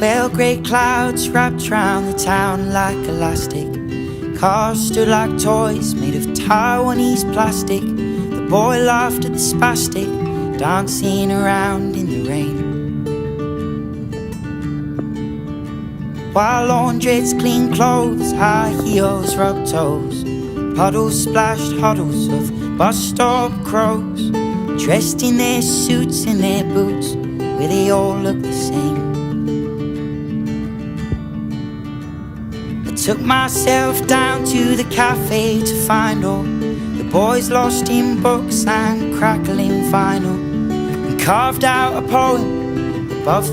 Well, grey clouds wrapped round the town like elastic. Cars stood like toys made of Taiwanese plastic. The boy laughed at the spastic, dancing around in the rain. While laundrettes clean clothes, high heels rub toes, puddles splashed huddles of bus stop crows, dressed in their suits and their boots, where they all look the same. I took myself down to the cafe to find all the boys lost in books and crackling vinyl, and carved out a poem above